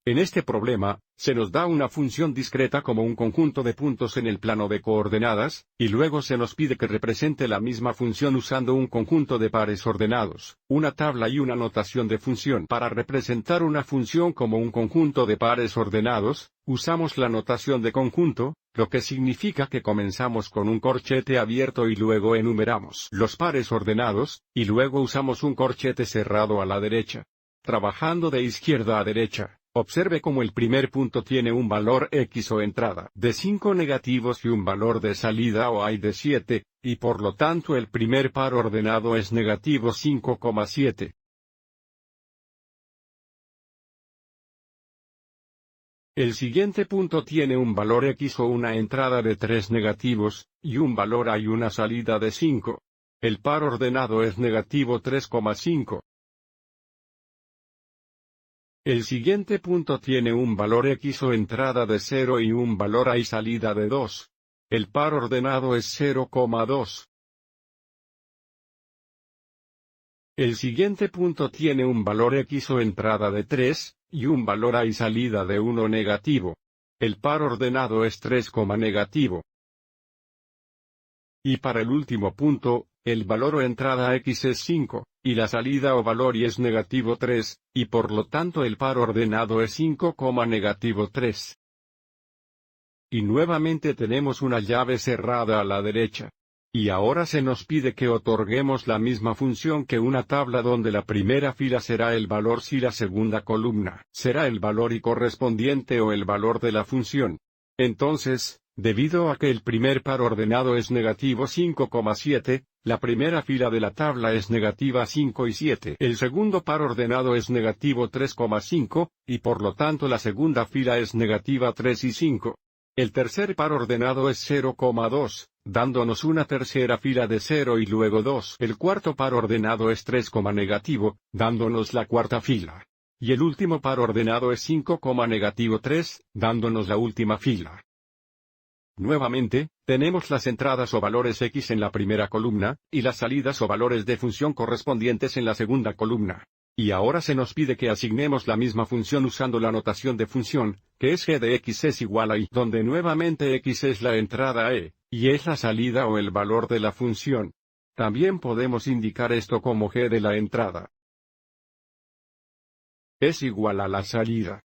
En este problema, se nos da una función discreta como un conjunto de puntos en el plano de coordenadas, y luego se nos pide que represente la misma función usando un conjunto de pares ordenados, una tabla y una notación de función. Para representar una función como un conjunto de pares ordenados, usamos la notación de conjunto, lo que significa que comenzamos con un corchete abierto y luego enumeramos los pares ordenados, y luego usamos un corchete cerrado a la derecha. Trabajando de izquierda a derecha, observe cómo el primer punto tiene un valor X o entrada de 5 negativos y un valor de salida o Y de 7, y por lo tanto el primer par ordenado es negativo 5,7. El siguiente punto tiene un valor X o una entrada de 3 negativos, y un valor Y y una salida de 5. El par ordenado es negativo 3,5. El siguiente punto tiene un valor X o entrada de 0 y un valor Y salida de 2. El par ordenado es 0,2. El siguiente punto tiene un valor X o entrada de 3, y un valor Y salida de 1 negativo. El par ordenado es 3, negativo. Y para el último punto, el valor o entrada X es 5, y la salida o valor Y es negativo 3, y por lo tanto el par ordenado es 5, negativo 3. Y nuevamente tenemos una llave cerrada a la derecha. Y ahora se nos pide que otorguemos la misma función que una tabla donde la primera fila será el valor si la segunda columna será el valor y correspondiente o el valor de la función. Entonces, debido a que el primer par ordenado es negativo 5,7, la primera fila de la tabla es negativa 5 y 7. El segundo par ordenado es negativo 3,5, y por lo tanto la segunda fila es negativa 3 y 5. El tercer par ordenado es 0,2, dándonos una tercera fila de 0 y luego 2. El cuarto par ordenado es 3, negativo, dándonos la cuarta fila. Y el último par ordenado es 5, negativo 3, dándonos la última fila. Nuevamente, tenemos las entradas o valores X en la primera columna, y las salidas o valores de función correspondientes en la segunda columna. Y ahora se nos pide que asignemos la misma función usando la notación de función, que es g de x es igual a y, donde nuevamente x es la entrada y es la salida o el valor de la función. También podemos indicar esto como g de la entrada es igual a la salida.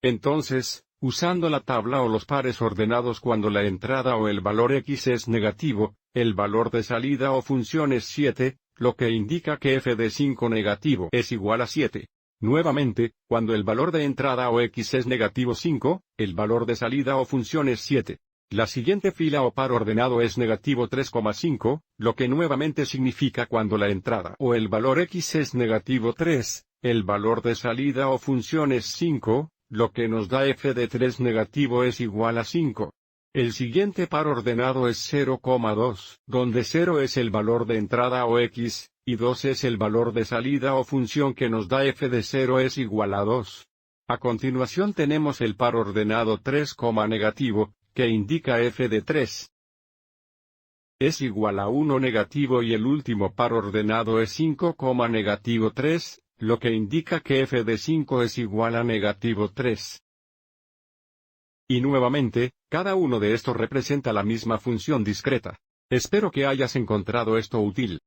Entonces, usando la tabla o los pares ordenados cuando la entrada o el valor x es negativo, el valor de salida o función es 7, lo que indica que f de 5 negativo es igual a 7. Nuevamente, cuando el valor de entrada o x es negativo 5, el valor de salida o función es 7. La siguiente fila o par ordenado es negativo 3,5, lo que nuevamente significa cuando la entrada o el valor x es negativo 3, el valor de salida o función es 5, lo que nos da f de 3 negativo es igual a 5. El siguiente par ordenado es 0,2, donde 0 es el valor de entrada o x, y 2 es el valor de salida o función que nos da f de 0 es igual a 2. A continuación tenemos el par ordenado 3, negativo, que indica f de 3 es igual a 1 negativo y el último par ordenado es 5, negativo 3, lo que indica que f de 5 es igual a negativo 3. Y nuevamente, cada uno de estos representa la misma función discreta. Espero que hayas encontrado esto útil.